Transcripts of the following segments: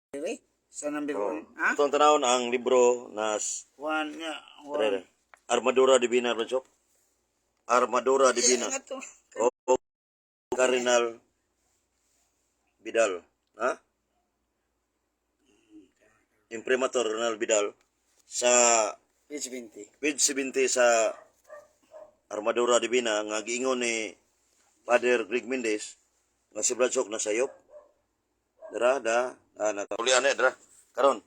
Really? Sa number one? Ha? Itong tanawon ang libro na One, yeah. One. Armadura Divina, Radyo. Armadura Divina. Nga to. O Cardinal Vidal. Ha? Imprimatur Ronald Vidal sa Page 20. page 70 sa Armadura Divina nga giingon ni Father Greg Mendez nga si Bradshaw nasayop. Dara nakaulian dra karon.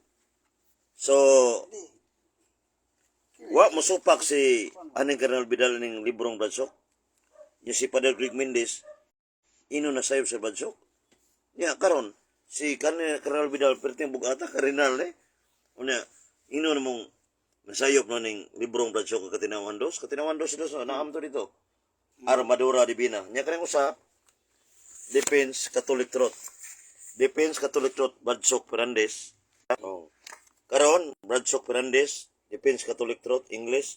So wa mosupak si aning Cardinal Vidal ning librong Bradshaw. Nya si Father Greg Mendez ino nasayop sa Bradshaw. Nya karon si Cardinal Vidal perting bugata Cardinal unya ino namong nasayop no ning librong Bradshaw Katinawan dos naam to dito. Armadura Divina. Nya kanang usa Defense Catholic Truth. Defense Catholic Truth Bradshaw Fernandez. Karon Bradshaw Fernandez Defense Catholic Truth English.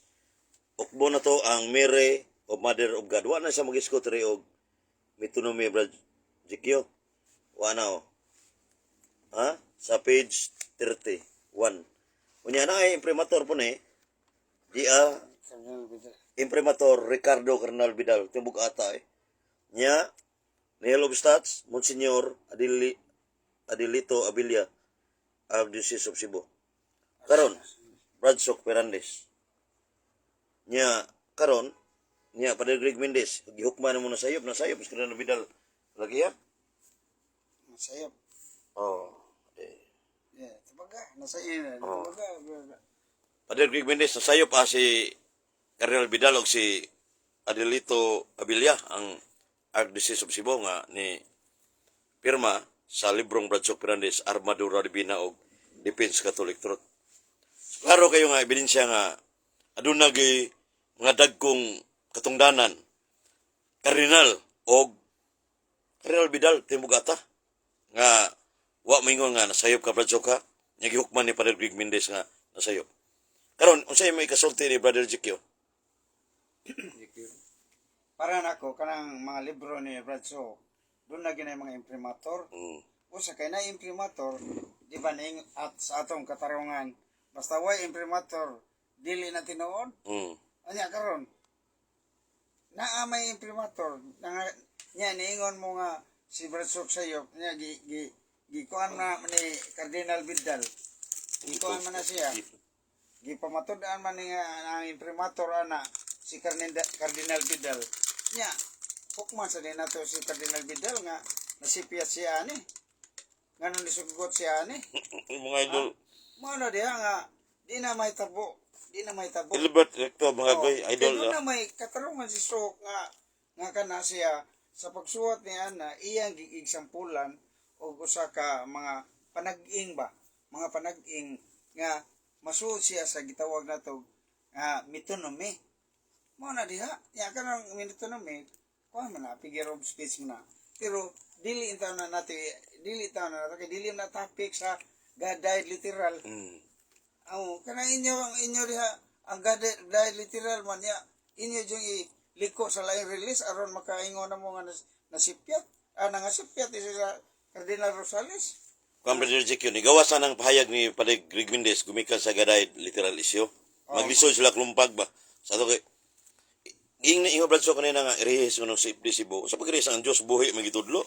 Ukbo na to ang Mary of Mother of God. Wa na siya mag-iskot ri og Metonymy Bradshaw. Wa na ha? Sa page 31. Unya na ay imprimatur po ni imprimatur Ricardo Cardinal Vidal timbuk ata nya Nihil Obstats Monsignor Adelito Abilia of Diocese of Cebu. Karon Bradshaw Fernandez nya karon nya Padre Greg Mendez gihukman mo nasayop si Cardinal Vidal lagi ya Nasayop. Yeah, tabaga. Nasayop. Tabaga. Padre Greg Mendez nasayop si Cardinal Vidal og si Adelito Abilia ang Archdiocese of Cebu nga ni pirma sa librong Bradshaw Fernandez Armadura Divina og Defense Catholic Truth. Klaro kayo nga ebidensya nga aduna gyud mga dagkong katungdanan Cardinal og Cardinal Vidal timbuk ata nga wa mingon nga nasayop ka Bradshaw ka nya gihukman ni Padre Greg Mendez nga nasayop. Karon unsay may kasulti ni Brother Jikyo? Para nako kanang mga libro ni Bradshaw, doon na ginay mga imprimatur. Usa kay na imprimatur, di ba ning at sa atong katarungan, basta way imprimatur, dili na tinuod. Anya karon. Naa may imprimatur, nya niingon mo nga si Bradshaw sayop, nya gikuan na ni Cardinal Vidal. Gikuan man na siya. Gipamatud-an man ni ang imprimatur ana si Cardinal Vidal. Nya, hukman sa din nato si Cardinal Vidal nga nasipiyat siya ani. Nga nung nisugot siya ani. Mga idol. Mga diha nga, di na may tabo. Ilibet rekto mga goy idol. Di na may katarungan si Sok nga kana siya sa pagsuwat niya na iyang gigsampulan o usa ka mga panag-ing ba? Mga panag-ing nga masuod siya sa gitawag nato metonymy. Mo na diha, ya kanang metonymy, kuan man na figure of speech mo na. Pero dili taw na dili na topic sa gadayad literal. Kana inyo diha ang gadayad literal man ya inyo jung iliko sa laing release aron makaingon na mo nga nasipyat. Nangasipyat sa Cardinal Rosales. Kuan Brother Jikyo ni gawas na ng pahayag ni Padre Greg Mendez gumikan sa gadayad literal issue. Maglisod sila klumpag ba. Sa to kay ging na ingo Bradshaw kanina nga irehis kuno sa Cebu. Sa pag-irehis ang Dios buhi magitudlo.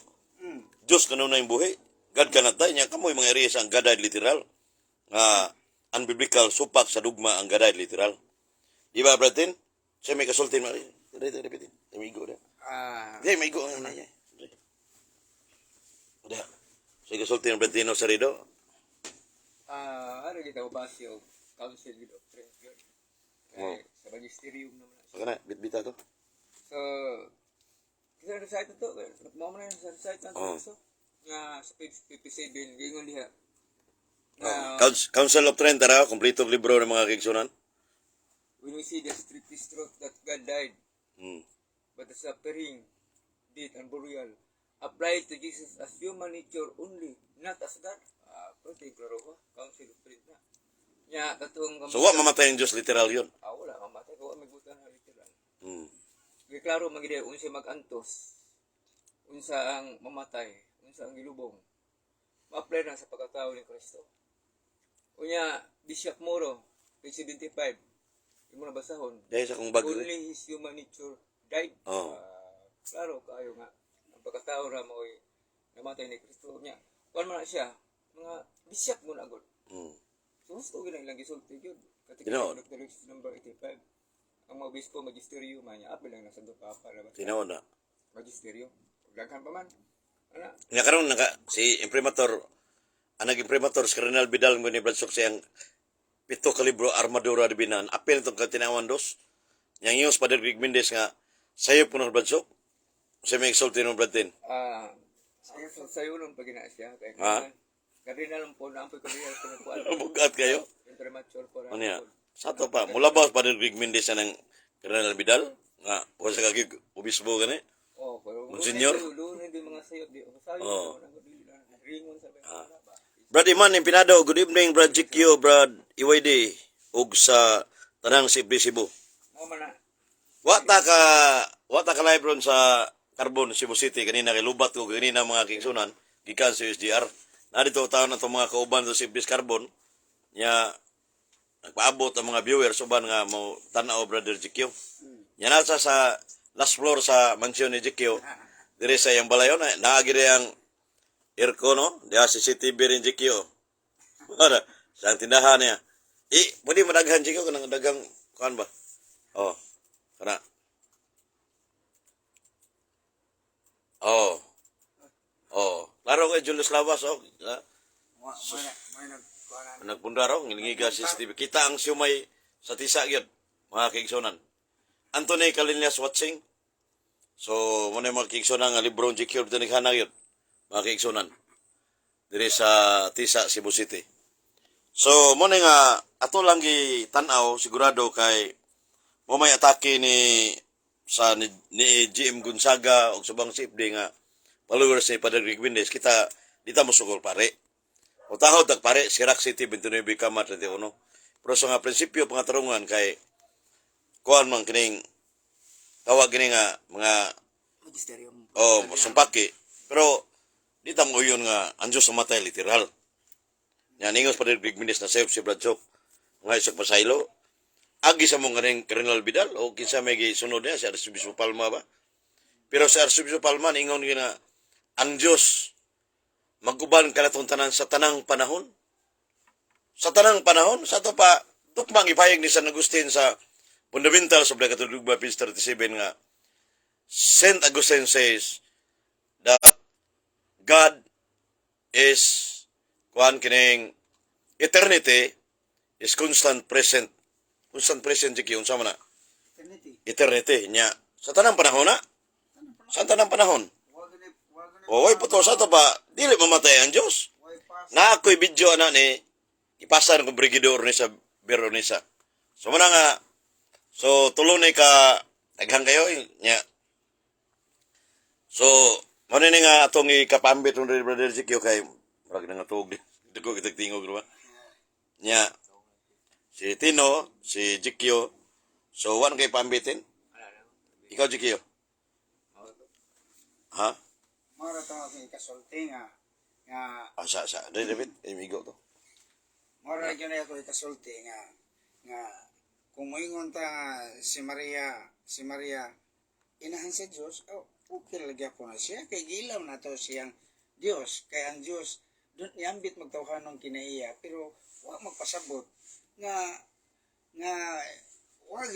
Dios kanunay na yung buhi. God kanatay niya kamoy mga irehis ang gadayad literal. Unbiblical supak sa dugma ang gadayad literal. Di ba bratin? Siya may kasultin mo. Dito repetin. Amigo da. Di amigo ang nanya. Udah. Siya kasultin Bratino sa rido. Ano kita basyo council with doctrine yun. Sa magisterium naman. Kana bit-bita to. So, kita recite to. Mo man sa recite nato so. Nga sa page 57 gingon diha. Council of Trent tara kompleto libro ng mga kigsunan. When we see the strictest truth that God died, but the suffering, death, and burial applies to Jesus as human nature only, not as God. Pwede klaro ba? Council of Trent na. Nya, katong So, wa mamatay ang Diyos literal yun? wala, mamatay ko. May butan na literal. Klaro magiging unsa mag-antos, unsa ang mamatay, unsa ang gilubong. ma-apply na sa pagkatao ni Kristo. Unya, Bishop Moro, page 75, yung mga basahon, Dahil sa kong bag. only his human nature died. Oh. Klaro, kayo nga, ang pagkatao na mo'y namatay ni Kristo niya. Kung man na siya, mga bishop mo na agad. Mm. So, gusto ko na ilang gisulti yun. Tinood. Dr. Luis number 85. Ang mga obispo, magisteryo, man niya, apil lang na sa doon para ba? Tinaw na. Magisteryo. Daghan pa man. Ana, Nga karon si imprimator, ang nag-imprimator si Colonel Vidal ng ni Bradsok siyang 7 kalibro armadura de binan. Apil itong katinawan dos. Yang yung Padre Greg Mendez nga, sayo po ng Bradsok. Sa may exalti ng Bradtin. sayo nun pag ina siya. Kaya Ha? kardinal lang po na ang pagkardinal po na po. Bugat kayo. Yung premature po na. Ano niya? Sa to pa, mula ba Padre Greg Mendez ng Colonel Vidal? Nga, o sa kagig, obispo gani? Oh, pero Monsignor? doon hindi mga sayo. Sayo Oh. na ringon sa ba. Brad Iman, Impinado, good evening, Brad GQ, Brad Iwayde, ug sa tanang si Cebu. Mo man na. Wata ka live ron sa Carbon, Cebu City, kanina kay Lubat ko, kanina mga kingsunan, gikan sa USDR. Na dito taon na itong mga kauban sa Sibis Carbon, niya, nagpaabot ang mga viewers, uban nga mo tanaw, Brother GQ. Yan nasa sa last floor sa mansyon ni GQ, dire sa iyang balayon, naagiri ang aircon, no? Diya CCTV rin GQ. Ano, sa tindahan niya. Pwede madaghan GQ, kanang dagang, kuhan ba? Oh, kana. Oh. Oh, laro kay Julius Lavas, oh. Nagpunda raw, ngilingiga si CCTV. Kita ang siyumay sa tisa gyud, mga kigsonan. Anthony Calinas watching. So, mo na mga kigsonan nga libro ng GQ dito naghana gyud, mga kigsonan. Diri sa tisa Cebu City. So, mo na nga ato lang gi tan-aw sigurado kay mo may atake ni GM Gonzaga o subang CFD nga followers ni Padre Greg Mendez, kita dita mo sugol pare. O tahod tag pare, Sirac City 29 Kamar 31. Pero sa nga prinsipyo pangatarungan kay kuan man kining tawag kini nga mga Magisterium. sumpaki. Pero dita mo yun nga anjos mamatay literal. Yan ingos Padre Greg Mendez na save si Bradsok. Nga isang pasaylo. Agi sa mong ganing Colonel Vidal o kinsa may gisunod niya si Arcebispo Palma ba? Pero si Arcebispo Palma ingon gina ang Diyos maguban kanatong tanan sa tanang panahon. Sa tanang panahon, sa to pa tukmang ipayag ni San Agustin sa Fundamentals of the Catholic Bible, page 37 nga Saint Augustine says that God is kuan kining eternity is constant present. Constant present jiki unsa man na? Eternity nya sa tanang panahon na. Sa tanang panahon. Oy puto sa to pa dili mamatay ang Dios. Na ako'y video ana ni ipasa ng brigidor ni sa Veronesa. So man nga so tulunay ka daghang kayo nya. So man ni nga atong ikapambit ng Brother Zikyo kay murag na nga tuog dito kita tingog ba. Nya si Tino, si Zikyo. So wan kay pambitin. Ikaw Zikyo. Ha? Mara to ako ikasulti nga Sa David, amigo to. mara gyud ako ikasulti nga kung moingon ta nga si Maria inahan sa Dios, okay lagi ako na siya kay gilaw na to siyang Dios, kay ang Dios dun iambit magtawhanon kinaiya pero wa magpasabot nga wag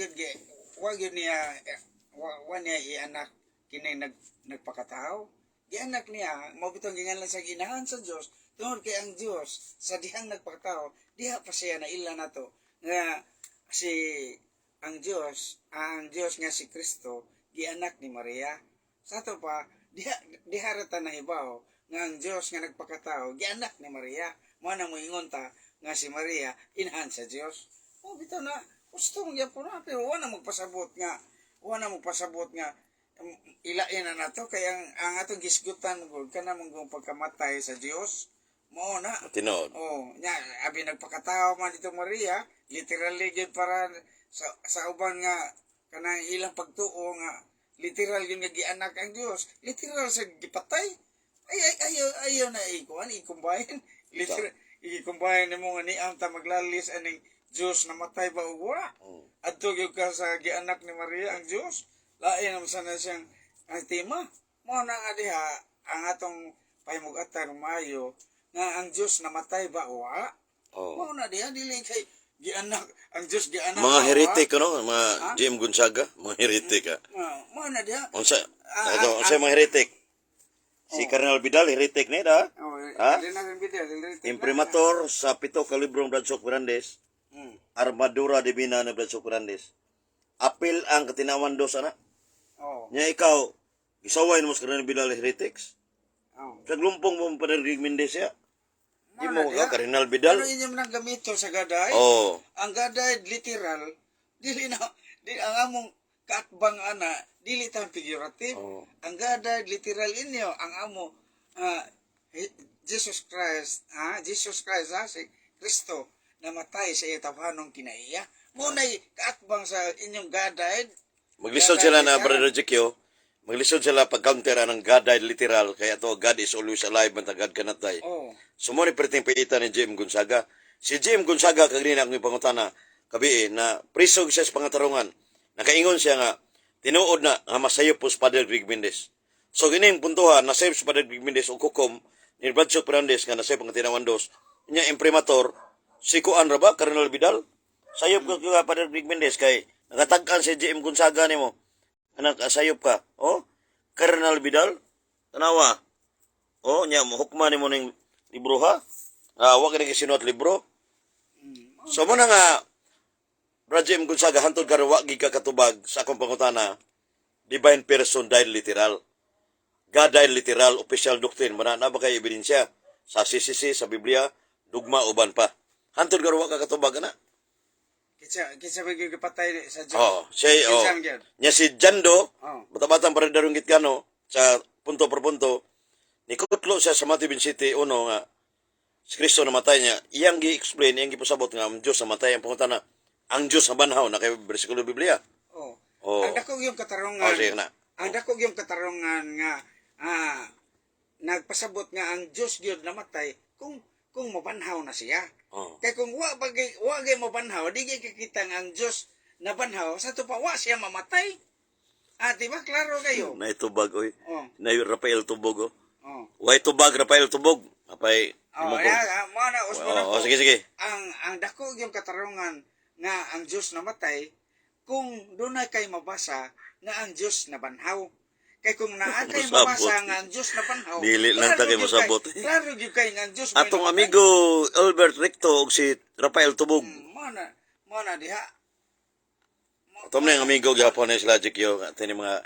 yun niya ianak kini nagpakatao. Gianak niya, mabitong gingalan sa ginahan sa Diyos, tungod kay ang Diyos, sa dihang nagpakatao, diha pa siya na ila na to, nga ang Diyos nga si Kristo, gianak ni Maria. Sa to pa, diha rata na hibaw, nga ang Diyos nga nagpakatao, gianak ni Maria. Mo na mo ingon ta, nga si Maria, inahan sa Diyos. Bitaw na, gusto mong yapon na, pero wala magpasabot nga, ilain na nato kaya ang atong gisgutan gud kana mong pagkamatay sa Dios mao na Tinod. nya abi nagpakatao man dito Maria literally gyud para sa uban nga kanang ilang pagtuo nga literal gyud nga gianak ang Dios literal sa gipatay Ayaw na i-combine. Literal, i-combine mo nga ni Amta maglalis aning Diyos na matay ba uwa. At tugyo ka sa gianak ni Maria ang Diyos. Lain naman sana siyang ang tema. Mo na nga diha ang atong pahimugatan mayo nga ang Diyos na matay ba uwa. Oh. Mo na diha dili kay gianak ang Diyos gianak Mga ba, heretic uwa. ano, mga Jim Gonzaga, mga heretic ka. Mo na diha. Unsa? Unsa mga heretic? Si Cardinal Vidal heretic ni da. Oh, Ha? dili na rin video, dili rin Imprimatur sa 7 ka librong Bradshaw Fernandez, Armadura Divina ni Bradshaw Fernandez. Apil ang katinawan dos ana. Oh. Nya ikaw, isaway mo sa Cardinal Vidal heretics. Oh. Sa glumpong mo pa rin Mendez ya. Di Mo na mo diha. ka Cardinal Pero Vidal. inyong nang gamito sa gaday. Oh. Ang gaday literal, dili na di ang among kaatbang ana, dili tan figurative. Oh. Ang gaday literal inyo ang amo Jesus Christ, Jesus Christ si Kristo namatay sa itabanong kinaiya. Munay kaatbang sa inyong gaday. Maglisod sila na Brother Jekyo. Maglisod sila pag-counter ng God died literal. Kaya to God is always alive and God cannot die. Oh. Sumuni perting paita ni Jim Gonzaga. Si Jim Gonzaga kagina ang pangutana kabi na priso siya sa pangatarungan. Nakaingon siya nga tinuod na nga masayop po sa Padre Greg Mendez. So gining puntuhan na save sa Padre Greg Mendez o kukom ni Bradshaw Fernandez nga nasay pangatinawan dos. Nya imprimatur si Kuan ra ba Cardinal Vidal? Sayop ko ka Padre Greg Mendez kay nakatag-an si Jim Gonzaga nimo. Anak sayop ka. Oh, Cardinal Vidal. Tanawa. Oh, nya mo hukman nimo ning libro ha. Wa ka nang sinuot libro. So mo na nga Brother Jim Gonzaga hantod karon wa gid ka katubag sa akong pangutana. Divine person died literal. God died literal official doctrine. Mana na ba kay ebidensya sa CCC sa Biblia, dugma uban pa. Hantod karon wa ka katubag ana. Kitsa ba yung patay sa Diyos? Oh, siya, oh. Kitsa ang gyud. Nya si Jando, Oh. bata-batang para darong gitkano, sa punto por punto, nikutlo siya sa Matthew 27, nga, si Kristo namatay niya, iyang gi-explain, iyang gipasabot nga, ang Diyos namatay, ang pangutana, ang Diyos na banhaw, na kay bersikulo Biblia. Oh. Oh. Ang dakog yung katarungan. Oh, sige na. Ang dakog yung katarungan nga nagpasabot nga ang Diyos gyud namatay kung mabanhaw na siya. Oh. Kaya kung wa gay mabanhaw, di gay kakita nga ang Diyos nabanhaw, sa to pa wa siya mamatay. Di ba? Klaro kayo. Na itubag, oy. Oh. Na Rafael Tubog, oh. Oh. Way tubag, Rafael Tubog. Apay, Oh, mo na usbo na oh, ko. sige, sige. Ang dakog yung katarungan nga ang Diyos namatay kung doon na kay mabasa nga ang Diyos nabanhaw. Kay kung naa kay Masabot. mabasa nga ang Diyos nabanhaw. Dili lang ta kay masabot. Klaro gyud kay nga ang Diyos Atong amigo Albert Recto ug si Rafael Tubog. mo na diha. Tom na yung amigo gihapon ni sila Jekyo, tini mga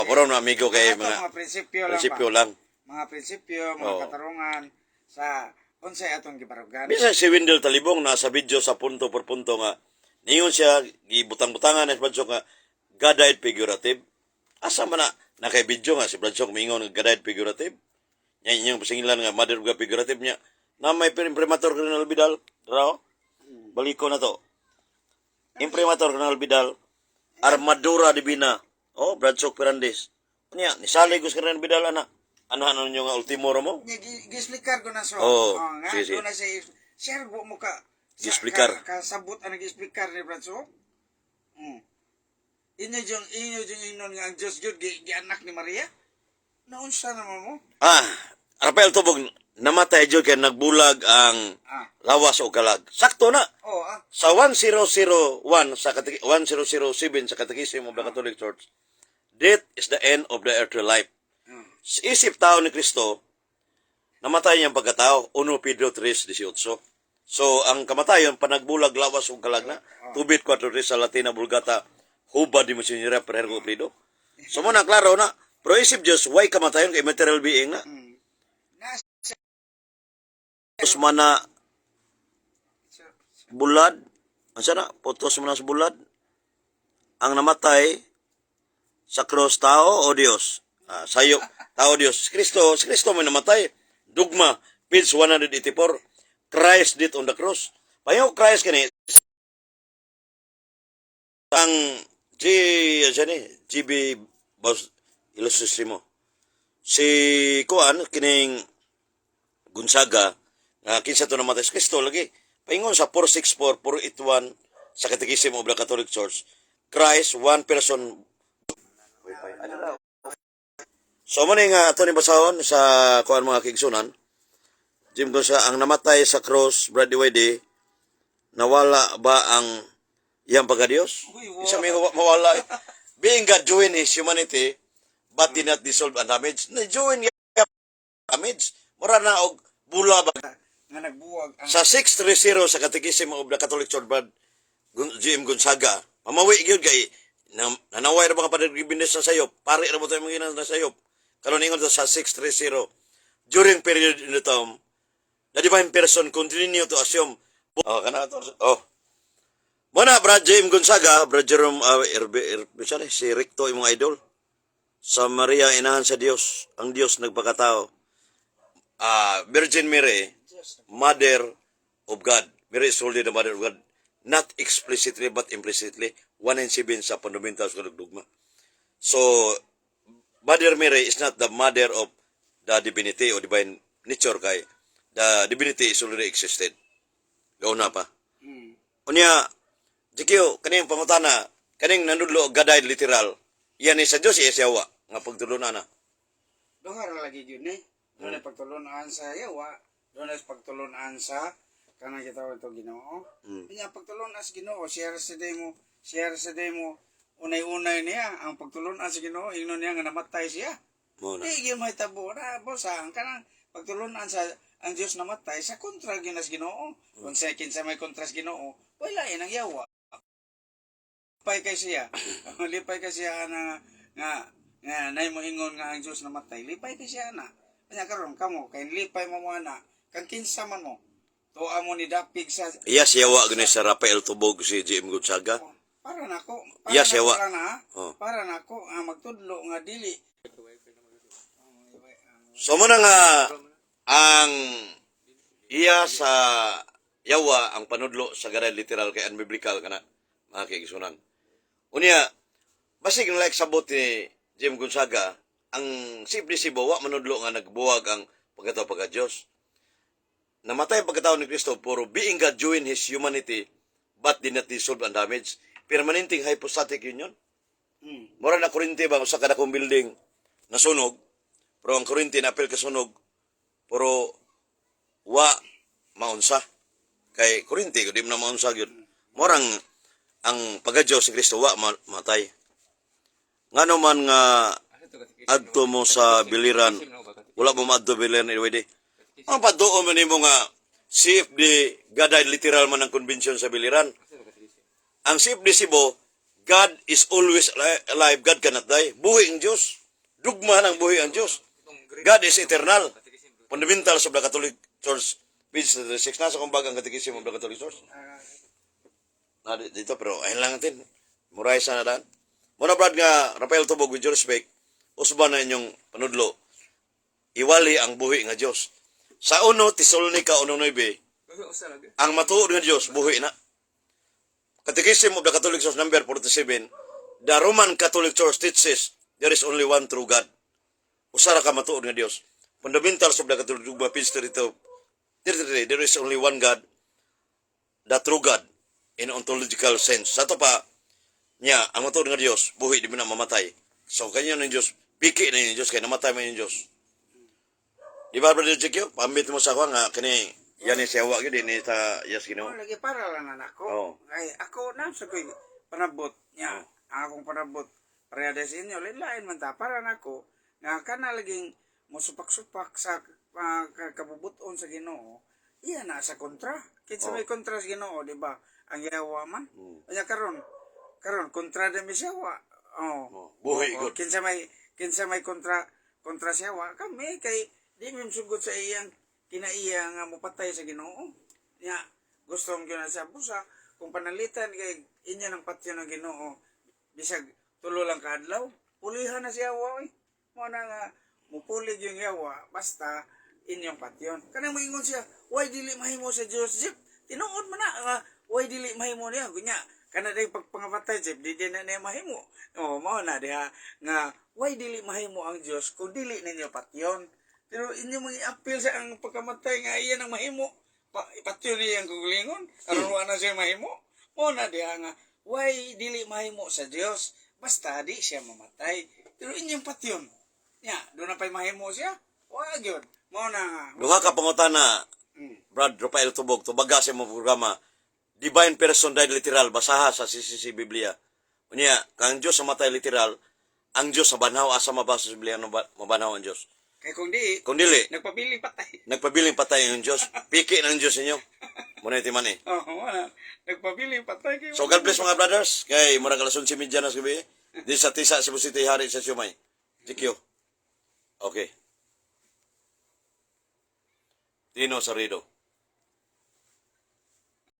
puro na amigo kay mga prinsipyo lang. Mga prinsipyo, mga Oh. katarungan sa unsay atong gibarugan. Bisa si Wendell Talibong nasa video sa punto por punto nga ningon siya gibutang-butangan sa Bradshaw nga God died figurative. Asa man na kay video nga si Bradshaw mingon nga God died figurative. Nya inyong pasingilan nga mother ga figurative niya. Na may imprimatur Cardinal Vidal, raw. Baliko na to. Imprimatur Cardinal Vidal, Armadura Divina. Oh, Bradshaw Fernandez. Nya nisali ko sa Cardinal Vidal ana. Ano nyo nga ultimo mo? Gi-explicar ko na so. Oh, nga sige, sige. doon na si Sir mo ka Gi-explicar. Kasabot ang gi-explicar ni Branso. Inyo yung inon nga ang Diyos gyud gi-anak ni Maria. Naunsa naman mo? Rafael Tubog, namatay dyan kaya nagbulag ang lawas o kalag. Sakto na. Oh, Sa 1001, 1007 sa Katekism of the Catholic Church, death is the end of the earthly life. Sa isip tao ni Kristo, namatay niyang pagkatao, 1 Pedro 3:18. So, ang kamatayon, panagbulag, lawas o kalag na, tubit 4 sa Latina, Vulgata, hubad di mo sinira, perhergo, plido. So, muna, klaro na, pero isip Diyos, why kamatayon kay material being na? Putos mana bulad, asa na, putos mana sa bulad, ang namatay sa cross tao o Diyos? Sayo, tao Diyos. Si Kristo may namatay. Dugma, page 184. Christ did on the cross. Payo Christ kani ang GB Bos Ilustrisimo. si kuan kining Gonzaga nga kinsa to namatay sa Kristo lagi. Paingon sa 464 481 sa Catechism of the Catholic Church, Christ one person. So mo nga ato ni basahon sa kuan mga kigsunan. Jim Gonzaga ang namatay sa cross, Brad Wede, nawala ba ang iyang pagka-Diyos? Isa may mawala. Being God join his humanity, but did not dissolve and damage. Na-join niya damage. Mura na og bula ba? Nga nagbuwag ang Sa 630 sa Catechism of the Catholic Church, Brad G.M. Gonzaga, mamawi yun kay nanaway na mga panagbibindis na sayop. Pari na mo tayo mga na sayop. Karon ingon sa 630, during period in the time, the divine person continue to assume. Oh, kana to. Oh. Muna, Brad J.M. Gonzaga, Brad Jerome, si Ricto, yung mga idol. Sa Maria, inahan sa Diyos, ang Diyos nagpakatao. Virgin Mary, Mother of God. Mary is holy, the Mother of God. Not explicitly, but implicitly. 1 and 7 sa fundamentals ng dogma. So, Mother Mary is not the mother of the divinity or divine nature kay the divinity is already existed. Gauna pa. Unya, Jikyo, kaning pangutana, kaning nanudlo gaday literal, yan sa Diyos, iya siyawa, nga pagtulunan na. Dohar lagi yun eh. Doon ay pagtulunan sa yawa. Doon ay pagtulunan sa kanang kita ito Ginoo. Kanya pagtulunan sa Ginoo, share sa day mo, unay-unay niya, ang pagtulunan sa Ginoo, ingnon niya nga namatay siya. Muna. Di gyud may tabo na bosa ang kanang pagtulunan sa ang Dios namatay sa kontra gyud sa Ginoo. Kung sa kinsa may kontra sa Ginoo, wala yan ang yawa. Lipay kay siya. Lipay kay siya nga nay mo ingon nga ang Dios namatay. Lipay kay siya na. Kanya karon kamo kay lipay mo ana kang kinsa man mo. Tuwa mo ni dapig sa Iya siyawa gani sa Rafael Tubog si J.M. Gonzaga. para nako. Yes, yawa. Oh. Para nako ang magtudlo nga dili. So muna nga, ang iya sa yawa, ang panudlo sa garay literal kay unbiblical kana, mga kaigsunan. Unya, basig like sabot ni J.M. Gonzaga, ang simple si Bawa manudlo nga nagbuwag ang pagkatao pagka-Diyos. Namatay ang pagkatao ni Kristo, puro being God join his humanity, but did not dissolve and damage. Permanenting hypostatic union. Mura na Korinti ba, sa kada kong building, nasunog, pero ang Korinti na apel kasunog, pero wa maunsa. Kay Korinti, di mo na maunsa yun. Murang ang pagka-Diyos si Kristo, wa matay. Nga naman nga, adto mo sa biliran, wala mo maadto biliran, anyway. Ang padoon mo nimo nga CFD gaday literal man ang convention sa biliran. Ang CFD Cebu, God is always alive, God cannot die. Buhi ang Diyos. Dugma ng buhi ang Diyos. God is eternal. Fundamentals of the Catholic Church, page 36. Nasa kumbaga ang Catechism of the Catholic Church. Dito, pero ayun lang natin. Muray sa nadaan. Muna brad nga, Rafael Tubog, with your respect, usba na inyong panudlo. Iwali ang buhi nga Diyos. Sa 1 Tesalonica 1:9, ang matuod nga Diyos, buhi na. Catechism of the Catholic Church number 47, the Roman Catholic Church teaches there is only one true God. Usara ka matuod nga Diyos. Fundamentals of the Catholic Church, page 33, there is only one God, the true God, in ontological sense. Sa ito pa, niya, ang matuod nga Diyos, buhi, di mo na mamatay. So, kanya ng Diyos, piki na yung Diyos, kaya namatay mo yung Diyos. Di ba, Brother Jekyo? Pambit mo sa ako nga, kani, yan yung siyawa yun, din sa yes, Ginoo. Lagi para lang anak ko. Oo. Ay, ako na sa ko'y panabot niya. Ang akong panabot. Pareha sa inyo, lain man ta. Para na ako, nga ka na laging musupak-supak sa kabubuton sa Ginoo. Iya na sa kontra. Kinsa may kontra sa Ginoo, di ba? Ang yawa man. Kaya karon kontra din may siyawa. Buhi ko. Kinsa may kontra siyawa. Kami kay di mo sugod sa iyang kinaiya nga mupatay sa Ginoo. Nya gusto mo gyud sa busa kung panalitan kay inya ng patyon ng Ginoo bisag tulo lang kadlaw, pulihan na siya wa oy. Mo na nga mupulig yung yawa basta inyong patyon. Kanang moingon siya, "Why dili mahimo sa Joseph?" Tinuod man na nga, "Why dili mahimo niya?" Gunya, kana day pagpangamatay Jeff, di na niya mahimo. O mao na diha nga why dili mahimo ang Dios kung dili ninyo patyon. Pero inyo mga appeal sa ang pagkamatay nga iyan ang mahimo. Patyon niya ang gugulingon. Aron wa na siya mahimo. Mao na diha nga why dili mahimo sa Dios basta di siya mamatay. Pero inyong patyon. Ya, doon na pa'y mahimo siya. Wag yun. Mao na nga. Duha ka pangutana, Brad Rafael Tubog, tubaga sa imong programa, divine person died literal, basaha sa CCC Biblia. Unya, kang Diyos sa matay literal, ang Diyos sa banhaw, asa mabasa sa Biblia, mabanhaw ang Diyos. Kaya kung di, Kung dili, nagpabili patay. nagpabiling patay ang Diyos, piki ng Diyos inyo. Muna iti man eh. Wala. Nagpabili patay. Kayo. So God bless mga brothers, kay murag alas 11:30 na sa gabi, di sa tisa, Cebu City, hari sa Siumay. Thank you. Okay. Tino Sarido.